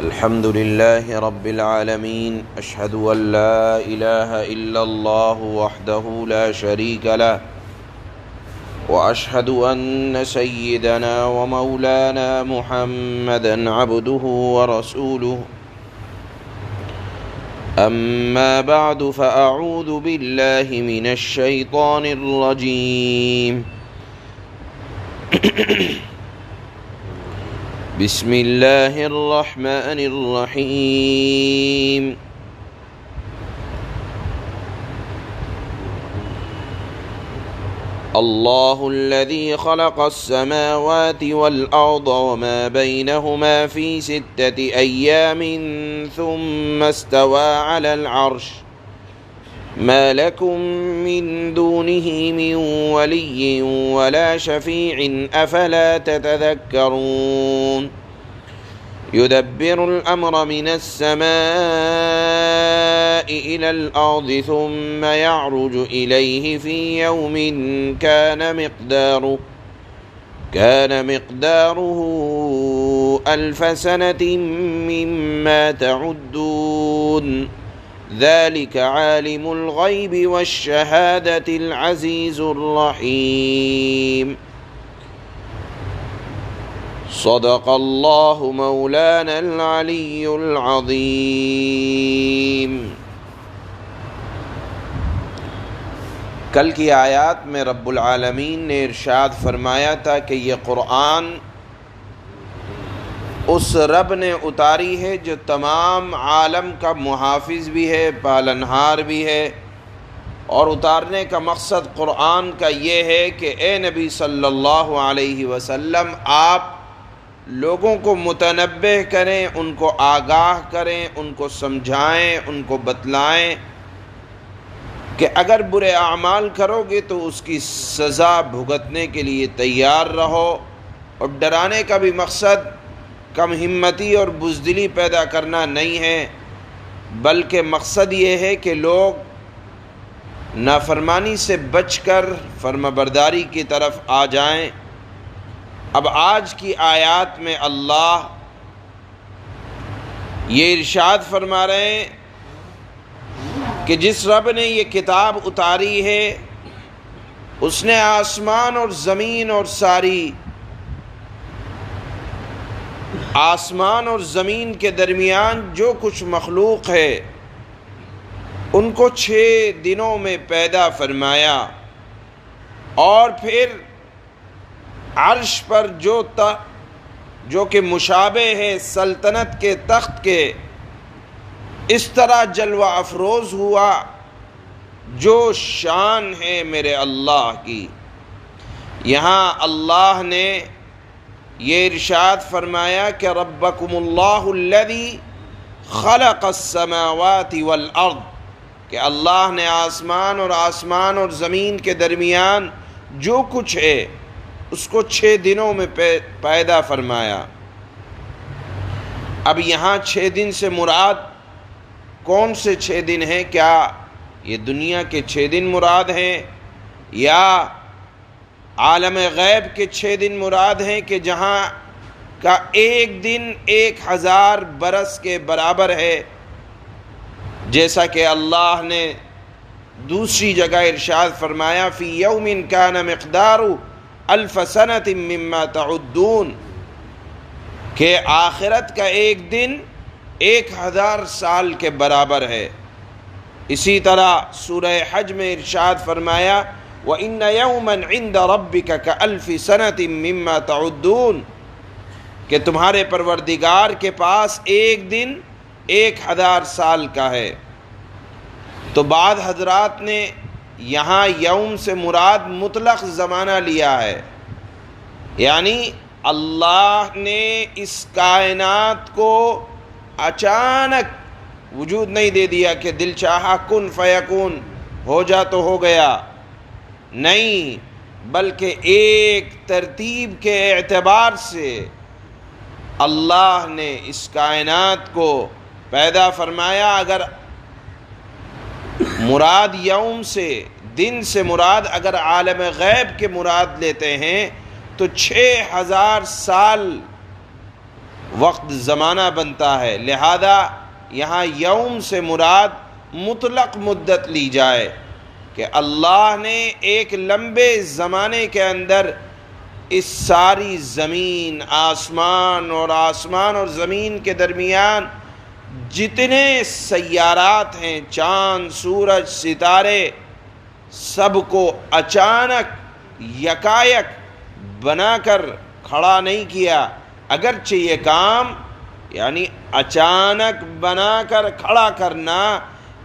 الحمد لله رب العالمين أشهد أن لا إله إلا الله وحده لا شريك له وأشهد أن سيدنا ومولانا محمدا عبده ورسوله أما بعد فأعوذ بالله من الشيطان الرجيم بسم الله الرحمن الرحيم الله الذي خلق السماوات والأرض وما بينهما في 6 أيام ثم استوى على العرش ما لكم من دونه من ولي ولا شفيع أفلا تتذكرون يدبر الأمر من السماء إلى الأرض ثم يعرج إليه في يوم كان مقداره 1000 سنة مما تعدون ذلك عالم الغيب والشهادة العزيز الرحيم صدق الله مولانا العلي العظيم۔ کل کی آیات میں رب العالمین نے ارشاد فرمایا تھا کہ یہ قرآن اس رب نے اتاری ہے جو تمام عالم کا محافظ بھی ہے، پالنہار بھی ہے، اور اتارنے کا مقصد قرآن کا یہ ہے کہ اے نبی صلی اللہ علیہ وسلم آپ لوگوں کو متنبہ کریں، ان کو آگاہ کریں، ان کو سمجھائیں، ان کو بتلائیں کہ اگر برے اعمال کرو گے تو اس کی سزا بھگتنے کے لیے تیار رہو، اور ڈرانے کا بھی مقصد کم ہمتی اور بزدلی پیدا کرنا نہیں ہے، بلکہ مقصد یہ ہے کہ لوگ نافرمانی سے بچ کر فرمانبرداری کی طرف آ جائیں۔ اب آج کی آیات میں اللہ یہ ارشاد فرما رہے ہیں کہ جس رب نے یہ کتاب اتاری ہے اس نے آسمان اور زمین اور آسمان اور زمین کے درمیان جو کچھ مخلوق ہے ان کو 6 دنوں میں پیدا فرمایا، اور پھر عرش پر جو کہ مشابہ ہے سلطنت کے تخت کے، اس طرح جلوہ افروز ہوا جو شان ہے میرے اللہ کی۔ یہاں اللہ نے یہ ارشاد فرمایا کہ ربکم اللہ الذی خلق السماوات والارض، کہ اللہ نے آسمان اور زمین کے درمیان جو کچھ ہے اس کو 6 دنوں میں پیدا فرمایا۔ اب یہاں 6 دن سے مراد کون سے 6 دن ہیں؟ کیا یہ دنیا کے 6 دن مراد ہیں، یا عالم غیب کے 6 دن مراد ہیں کہ جہاں کا ایک دن 1000 برس کے برابر ہے، جیسا کہ اللہ نے دوسری جگہ ارشاد فرمایا فی یوم کان مقدارہ 1000 سنۃ مما تعدون، کہ آخرت کا ایک دن 1000 سال کے برابر ہے۔ اسی طرح سورہ حج میں ارشاد فرمایا وَإِنَّ يَوْمًا عِنْدَ رَبِّكَ كَأَلْفِ سَنَةٍ مِّمَّا تَعُدُّونَ، کہ تمہارے پروردگار کے پاس ایک دن 1000 سال کا ہے۔ تو بعض حضرات نے یہاں یوم سے مراد مطلق زمانہ لیا ہے، یعنی اللہ نے اس کائنات کو اچانک وجود نہیں دے دیا کہ دل چاہا کن فیکون ہو جا تو ہو گیا، نہیں، بلکہ ایک ترتیب کے اعتبار سے اللہ نے اس کائنات کو پیدا فرمایا۔ اگر مراد یوم سے، دن سے مراد اگر عالم غیب کے مراد لیتے ہیں تو 6000 سال وقت زمانہ بنتا ہے، لہذا یہاں یوم سے مراد مطلق مدت لی جائے کہ اللہ نے ایک لمبے زمانے کے اندر اس ساری زمین، آسمان اور زمین کے درمیان جتنے سیارات ہیں، چاند، سورج، ستارے، سب کو اچانک یکایک بنا کر کھڑا نہیں کیا، اگرچہ یہ کام یعنی اچانک بنا کر کھڑا کرنا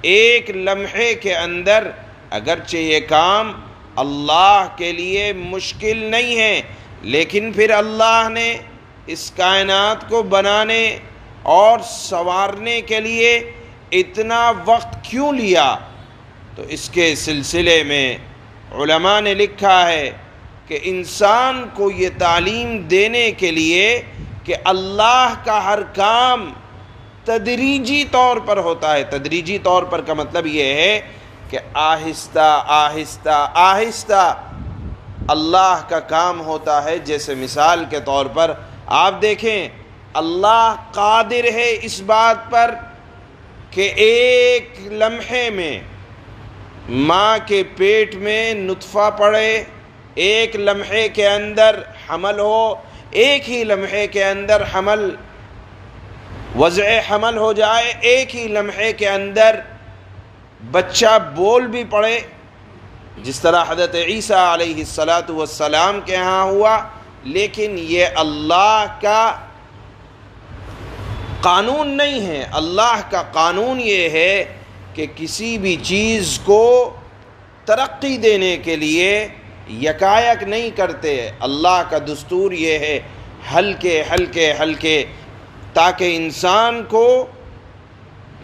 ایک لمحے کے اندر، اگرچہ یہ کام اللہ کے لیے مشکل نہیں ہے، لیکن پھر اللہ نے اس کائنات کو بنانے اور سنوارنے کے لیے اتنا وقت کیوں لیا؟ تو اس کے سلسلے میں علماء نے لکھا ہے کہ انسان کو یہ تعلیم دینے کے لیے کہ اللہ کا ہر کام تدریجی طور پر ہوتا ہے۔ تدریجی طور پر کا مطلب یہ ہے کہ آہستہ آہستہ آہستہ اللہ کا کام ہوتا ہے۔ جیسے مثال کے طور پر آپ دیکھیں، اللہ قادر ہے اس بات پر کہ ایک لمحے میں ماں کے پیٹ میں نطفہ پڑے، ایک لمحے کے اندر حمل ہو، ایک ہی لمحے کے اندر وضع حمل ہو جائے، ایک ہی لمحے کے اندر بچہ بول بھی پڑے، جس طرح حضرت عیسیٰ علیہ السلام کے ہاں ہوا۔ لیکن یہ اللہ کا قانون نہیں ہے۔ اللہ کا قانون یہ ہے کہ کسی بھی چیز کو ترقی دینے کے لیے یکایک نہیں کرتے۔ اللہ کا دستور یہ ہے ہلکے ہلکے ہلکے، تاکہ انسان کو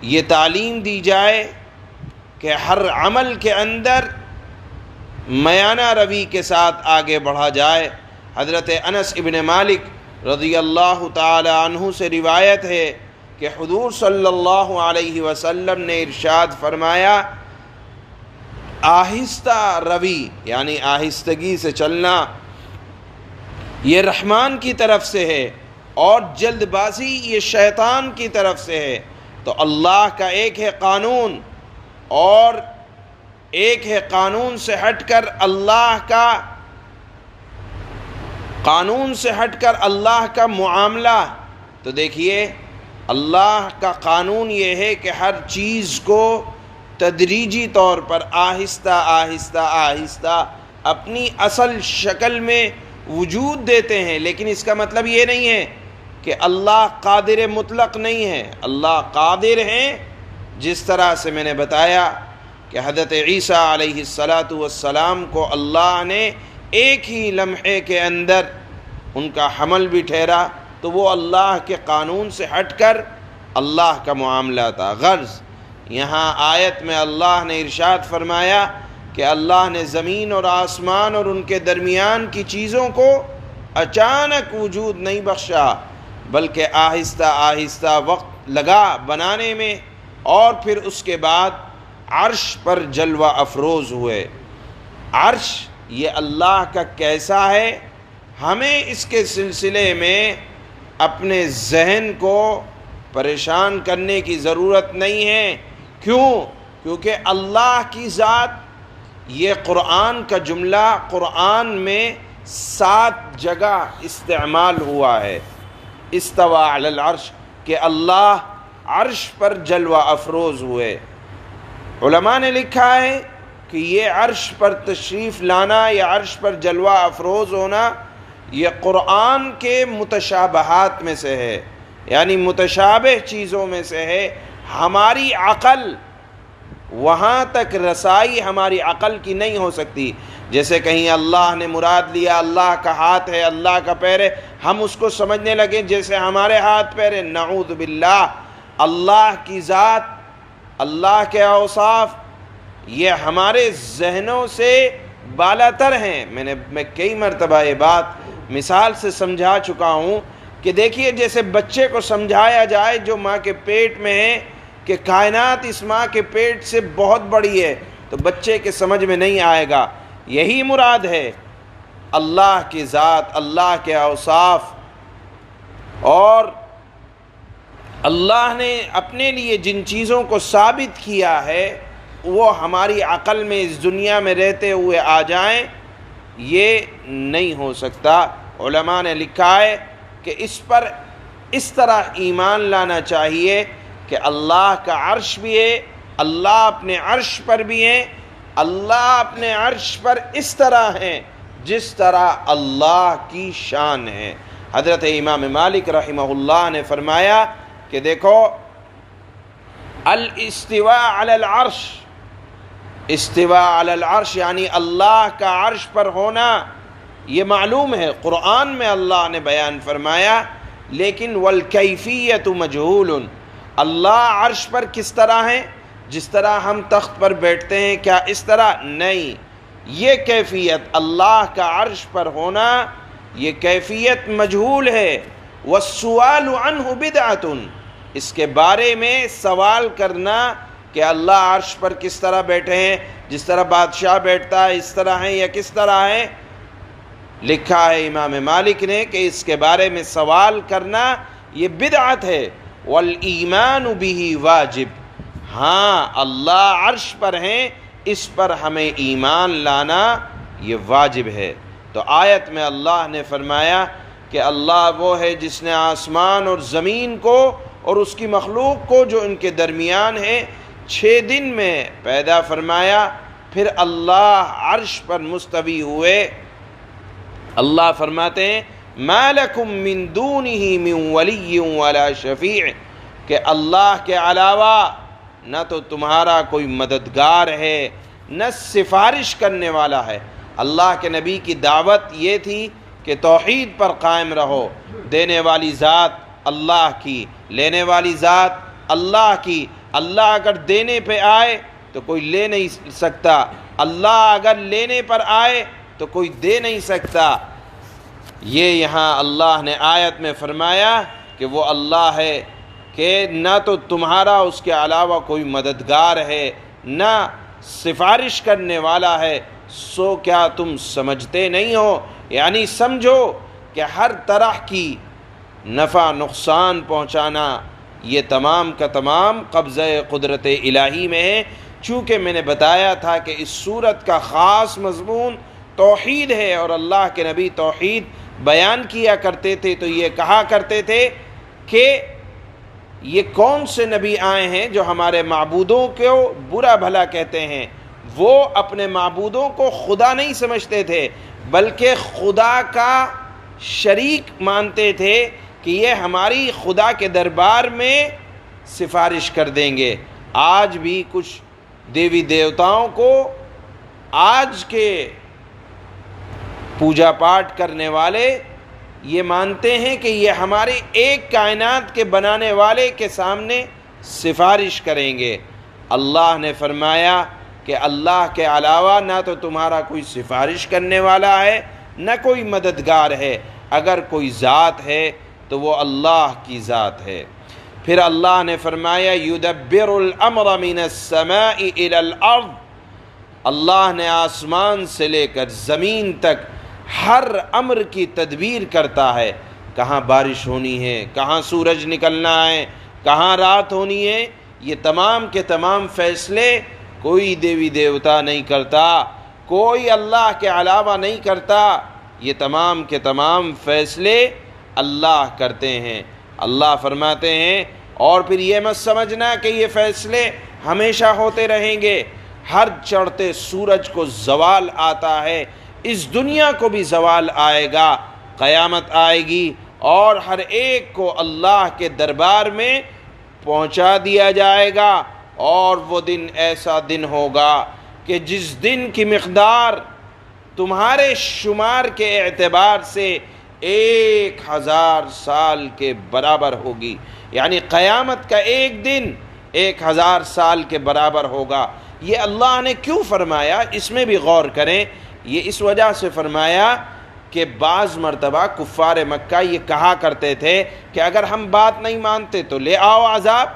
یہ تعلیم دی جائے کہ ہر عمل کے اندر میانہ روی کے ساتھ آگے بڑھا جائے۔ حضرت انس ابن مالک رضی اللہ تعالی عنہ سے روایت ہے کہ حضور صلی اللہ علیہ وسلم نے ارشاد فرمایا، آہستہ روی یعنی آہستگی سے چلنا یہ رحمان کی طرف سے ہے، اور جلد بازی یہ شیطان کی طرف سے ہے۔ تو اللہ کا ایک ہے قانون، اور ایک ہے قانون سے ہٹ کر اللہ کا معاملہ۔ تو دیکھیے، اللہ کا قانون یہ ہے کہ ہر چیز کو تدریجی طور پر آہستہ آہستہ آہستہ اپنی اصل شکل میں وجود دیتے ہیں۔ لیکن اس کا مطلب یہ نہیں ہے کہ اللہ قادر مطلق نہیں ہے۔ اللہ قادر ہیں، جس طرح سے میں نے بتایا کہ حضرت عیسیٰ علیہ السلام کو اللہ نے ایک ہی لمحے کے اندر ان کا حمل بھی ٹھہرا، تو وہ اللہ کے قانون سے ہٹ کر اللہ کا معاملہ تھا۔ غرض یہاں آیت میں اللہ نے ارشاد فرمایا کہ اللہ نے زمین اور آسمان اور ان کے درمیان کی چیزوں کو اچانک وجود نہیں بخشا، بلکہ آہستہ آہستہ وقت لگا بنانے میں، اور پھر اس کے بعد عرش پر جلوہ افروز ہوئے۔ عرش یہ اللہ کا کیسا ہے، ہمیں اس کے سلسلے میں اپنے ذہن کو پریشان کرنے کی ضرورت نہیں ہے۔ کیونکہ اللہ کی ذات، یہ قرآن کا جملہ قرآن میں 7 جگہ استعمال ہوا ہے، استوى علی العرش، کہ اللہ عرش پر جلوہ افروز ہوئے۔ علماء نے لکھا ہے کہ یہ عرش پر تشریف لانا یا عرش پر جلوہ افروز ہونا یہ قرآن کے متشابہات میں سے ہے، یعنی متشابہ چیزوں میں سے ہے۔ ہماری عقل وہاں تک رسائی ہماری عقل کی نہیں ہو سکتی۔ جیسے کہیں اللہ نے مراد لیا اللہ کا ہاتھ ہے، اللہ کا پیر ہے، ہم اس کو سمجھنے لگے جیسے ہمارے ہاتھ پیر ہے۔ نعوذ باللہ، اللہ کی ذات، اللہ کے اوصاف یہ ہمارے ذہنوں سے بالاتر ہیں۔ میں کئی مرتبہ یہ بات مثال سے سمجھا چکا ہوں کہ دیکھیے، جیسے بچے کو سمجھایا جائے جو ماں کے پیٹ میں ہے کہ کائنات اس ماں کے پیٹ سے بہت بڑی ہے، تو بچے کے سمجھ میں نہیں آئے گا۔ یہی مراد ہے اللہ کی ذات، اللہ کے اوصاف اور اللہ نے اپنے لیے جن چیزوں کو ثابت کیا ہے وہ ہماری عقل میں اس دنیا میں رہتے ہوئے آ جائیں، یہ نہیں ہو سکتا۔ علماء نے لکھا ہے کہ اس پر اس طرح ایمان لانا چاہیے کہ اللہ کا عرش بھی ہے، اللہ اپنے عرش پر بھی ہے، اللہ اپنے عرش پر اس طرح ہیں جس طرح اللہ کی شان ہے۔ حضرت امام مالک رحمہ اللہ نے فرمایا کہ دیکھو، الاستواء علی العرش، استواء علی العرش یعنی اللہ کا عرش پر ہونا، یہ معلوم ہے، قرآن میں اللہ نے بیان فرمایا، لیکن والکیفیت مجہول، اللہ عرش پر کس طرح ہے؟ جس طرح ہم تخت پر بیٹھتے ہیں، کیا اس طرح؟ نہیں، یہ کیفیت اللہ کا عرش پر ہونا، یہ کیفیت مجہول ہے۔ والسؤال عنہ بدعۃ، اس کے بارے میں سوال کرنا کہ اللہ عرش پر کس طرح بیٹھے ہیں، جس طرح بادشاہ بیٹھتا ہے اس طرح ہے یا کس طرح ہے، لکھا ہے امام مالک نے کہ اس کے بارے میں سوال کرنا یہ بدعت ہے۔ والایمان بہ واجب، ہاں اللہ عرش پر ہیں، اس پر ہمیں ایمان لانا یہ واجب ہے۔ تو آیت میں اللہ نے فرمایا کہ اللہ وہ ہے جس نے آسمان اور زمین کو اور اس کی مخلوق کو جو ان کے درمیان ہے 6 دن میں پیدا فرمایا، پھر اللہ عرش پر مستوی ہوئے۔ اللہ فرماتے ہیں ما لکم من دونہ من ولی ولا شفیع، کہ اللہ کے علاوہ نہ تو تمہارا کوئی مددگار ہے نہ سفارش کرنے والا ہے۔ اللہ کے نبی کی دعوت یہ تھی کہ توحید پر قائم رہو، دینے والی ذات اللہ کی، لینے والی ذات اللہ کی۔ اللہ اگر دینے پہ آئے تو کوئی لے نہیں سکتا، اللہ اگر لینے پر آئے تو کوئی دے نہیں سکتا۔ یہ یہاں اللہ نے آیت میں فرمایا کہ وہ اللہ ہے کہ نہ تو تمہارا اس کے علاوہ کوئی مددگار ہے نہ سفارش کرنے والا ہے، سو کیا تم سمجھتے نہیں ہو؟ یعنی سمجھو کہ ہر طرح کی نفع نقصان پہنچانا یہ تمام کا تمام قبضہ قدرت الہی میں ہے۔ چونکہ میں نے بتایا تھا کہ اس سورت کا خاص مضمون توحید ہے اور اللہ کے نبی توحید بیان کیا کرتے تھے، تو یہ کہا کرتے تھے کہ یہ کون سے نبی آئے ہیں جو ہمارے معبودوں کو برا بھلا کہتے ہیں؟ وہ اپنے معبودوں کو خدا نہیں سمجھتے تھے بلکہ خدا کا شریک مانتے تھے کہ یہ ہماری خدا کے دربار میں سفارش کر دیں گے۔ آج بھی کچھ دیوی دیوتاؤں کو آج کے پوجا پاٹ کرنے والے یہ مانتے ہیں کہ یہ ہمارے ایک کائنات کے بنانے والے کے سامنے سفارش کریں گے۔ اللہ نے فرمایا کہ اللہ کے علاوہ نہ تو تمہارا کوئی سفارش کرنے والا ہے نہ کوئی مددگار ہے، اگر کوئی ذات ہے تو وہ اللہ کی ذات ہے۔ پھر اللہ نے فرمایا یدبر الامر من السماء الى الارض، اللہ نے آسمان سے لے کر زمین تک ہر امر کی تدبیر کرتا ہے، کہاں بارش ہونی ہے، کہاں سورج نکلنا ہے، کہاں رات ہونی ہے، یہ تمام کے تمام فیصلے کوئی دیوی دیوتا نہیں کرتا، کوئی اللہ کے علاوہ نہیں کرتا، یہ تمام کے تمام فیصلے اللہ کرتے ہیں۔ اللہ فرماتے ہیں اور پھر یہ مت سمجھنا کہ یہ فیصلے ہمیشہ ہوتے رہیں گے، ہر چڑھتے سورج کو زوال آتا ہے، اس دنیا کو بھی زوال آئے گا، قیامت آئے گی اور ہر ایک کو اللہ کے دربار میں پہنچا دیا جائے گا، اور وہ دن ایسا دن ہوگا کہ جس دن کی مقدار تمہارے شمار کے اعتبار سے 1000 سال کے برابر ہوگی، یعنی قیامت کا ایک دن 1000 سال کے برابر ہوگا۔ یہ اللہ نے کیوں فرمایا؟ اس میں بھی غور کریں، یہ اس وجہ سے فرمایا کہ بعض مرتبہ کفار مکہ یہ کہا کرتے تھے کہ اگر ہم بات نہیں مانتے تو لے آؤ عذاب،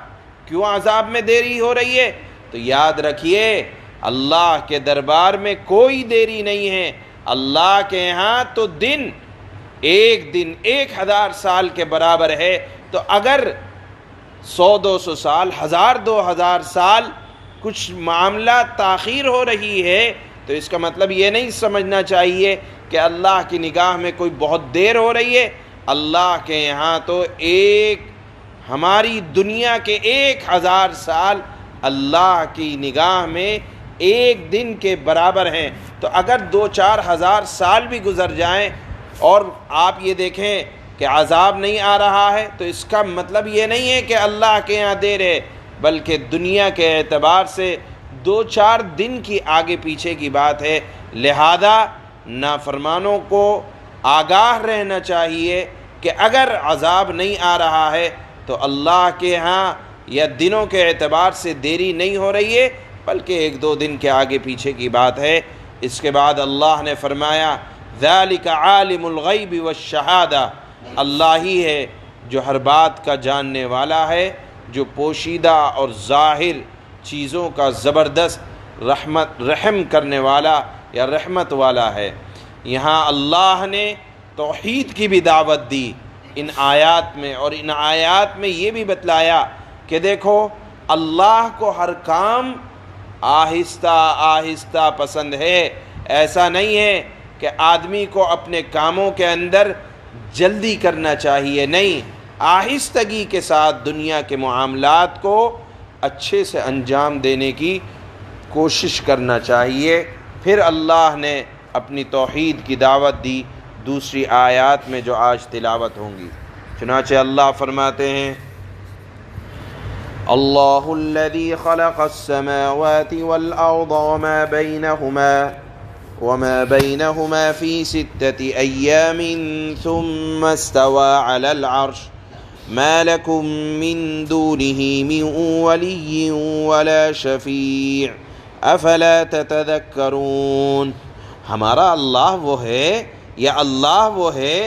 کیوں عذاب میں دیری ہو رہی ہے؟ تو یاد رکھیے اللہ کے دربار میں کوئی دیری نہیں ہے، اللہ کے یہاں تو دن ایک دن 1000 سال کے برابر ہے، تو اگر 100-200 سال، 1000-2000 سال کچھ معاملہ تاخیر ہو رہی ہے، تو اس کا مطلب یہ نہیں سمجھنا چاہیے کہ اللہ کی نگاہ میں کوئی بہت دیر ہو رہی ہے۔ اللہ کے یہاں تو ہماری دنیا کے 1000 سال اللہ کی نگاہ میں ایک دن کے برابر ہیں۔ تو اگر 2-4 ہزار سال بھی گزر جائیں اور آپ یہ دیکھیں کہ عذاب نہیں آ رہا ہے، تو اس کا مطلب یہ نہیں ہے کہ اللہ کے یہاں دیر ہے، بلکہ دنیا کے اعتبار سے 2-4 دن کی آگے پیچھے کی بات ہے۔ لہذا نافرمانوں کو آگاہ رہنا چاہیے کہ اگر عذاب نہیں آ رہا ہے تو اللہ کے ہاں یا دنوں کے اعتبار سے دیری نہیں ہو رہی ہے، بلکہ 1-2 دن کے آگے پیچھے کی بات ہے۔ اس کے بعد اللہ نے فرمایا ذَلِكَ عَالِمُ الْغَيْبِ وَالشَّهَادَةِ، اللہ ہی ہے جو ہر بات کا جاننے والا ہے، جو پوشیدہ اور ظاہر چیزوں کا زبردست رحم کرنے والا یا رحمت والا ہے۔ یہاں اللہ نے توحید کی بھی دعوت دی ان آیات میں، اور ان آیات میں یہ بھی بتلایا کہ دیکھو اللہ کو ہر کام آہستہ آہستہ پسند ہے۔ ایسا نہیں ہے کہ آدمی کو اپنے کاموں کے اندر جلدی کرنا چاہیے، نہیں، آہستگی کے ساتھ دنیا کے معاملات کو اچھے سے انجام دینے کی کوشش کرنا چاہیے۔ پھر اللہ نے اپنی توحید کی دعوت دی دوسری آیات میں جو آج تلاوت ہوں گی۔ چنانچہ اللہ فرماتے ہیں اللہ الذی خلق السماوات والارض وما بينهما في 6 أيام ثم استوى على العرش ما لكم من دونه من ولي ولا شفيع افلا تتذكرون۔ ہمارا اللہ وہ ہے، یا اللہ وہ ہے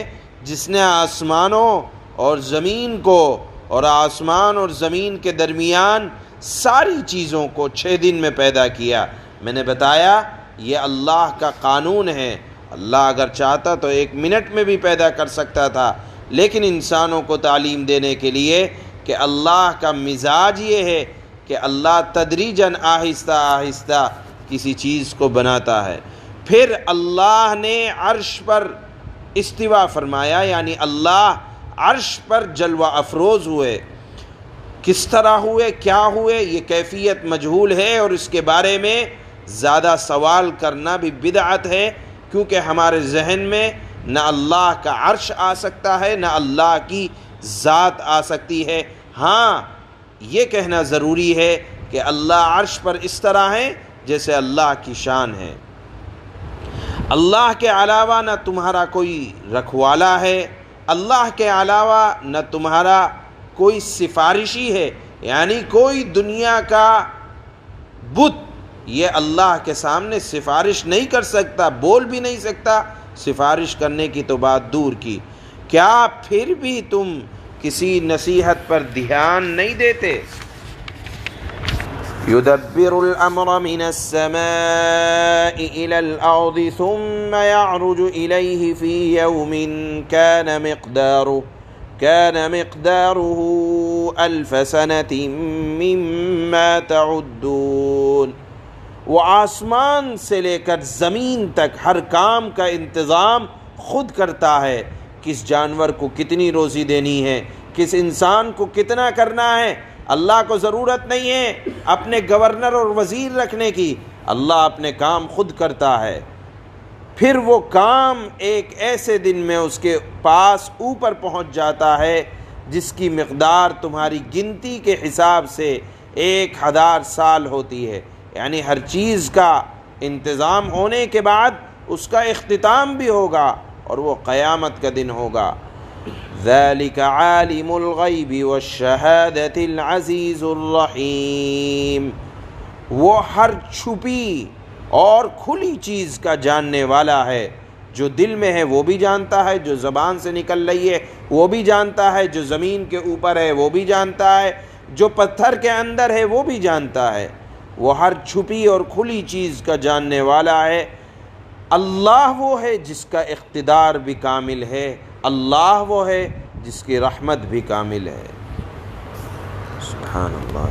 جس نے آسمانوں اور زمین کو اور آسمان اور زمین کے درمیان ساری چیزوں کو 6 دن میں پیدا کیا۔ میں نے بتایا یہ اللہ کا قانون ہے، اللہ اگر چاہتا تو 1 منٹ میں بھی پیدا کر سکتا تھا، لیکن انسانوں کو تعلیم دینے کے لیے کہ اللہ کا مزاج یہ ہے کہ اللہ تدریجاً آہستہ آہستہ کسی چیز کو بناتا ہے۔ پھر اللہ نے عرش پر استوا فرمایا، یعنی اللہ عرش پر جلوہ افروز ہوئے۔ کس طرح ہوئے، کیا ہوئے، یہ کیفیت مجہول ہے، اور اس کے بارے میں زیادہ سوال کرنا بھی بدعت ہے، کیونکہ ہمارے ذہن میں نہ اللہ کا عرش آ سکتا ہے، نہ اللہ کی ذات آ سکتی ہے۔ ہاں یہ کہنا ضروری ہے کہ اللہ عرش پر اس طرح ہے جیسے اللہ کی شان ہے۔ اللہ کے علاوہ نہ تمہارا کوئی رکھوالا ہے، اللہ کے علاوہ نہ تمہارا کوئی سفارشی ہے، یعنی کوئی دنیا کا بت یہ اللہ کے سامنے سفارش نہیں کر سکتا، بول بھی نہیں سکتا، سفارش کرنے کی تو بات دور کی۔ کیا پھر بھی تم کسی نصیحت پر دھیان نہیں دیتے؟ يدبر الأمر من السماء إلى الأرض ثم يعرج إليه في يوم كان مقداره 1000 سنة مما تعدون۔ وہ آسمان سے لے کر زمین تک ہر کام کا انتظام خود کرتا ہے، کس جانور کو کتنی روزی دینی ہے، کس انسان کو کتنا کرنا ہے۔ اللہ کو ضرورت نہیں ہے اپنے گورنر اور وزیر رکھنے کی، اللہ اپنے کام خود کرتا ہے۔ پھر وہ کام ایک ایسے دن میں اس کے پاس اوپر پہنچ جاتا ہے جس کی مقدار تمہاری گنتی کے حساب سے 1000 سال ہوتی ہے، یعنی ہر چیز کا انتظام ہونے کے بعد اس کا اختتام بھی ہوگا، اور وہ قیامت کا دن ہوگا۔ ذَلِكَ عَالِمُ الْغَيْبِ وَالشَّهَادَةِ الْعَزِيزُ الرَّحِيمُ، وہ ہر چھپی اور کھلی چیز کا جاننے والا ہے، جو دل میں ہے وہ بھی جانتا ہے، جو زبان سے نکل رہی ہے وہ بھی جانتا ہے، جو زمین کے اوپر ہے وہ بھی جانتا ہے، جو پتھر کے اندر ہے وہ بھی جانتا ہے۔ وہ ہر چھپی اور کھلی چیز کا جاننے والا ہے۔ اللہ وہ ہے جس کا اقتدار بھی کامل ہے، اللہ وہ ہے جس کی رحمت بھی کامل ہے۔ سبحان اللہ.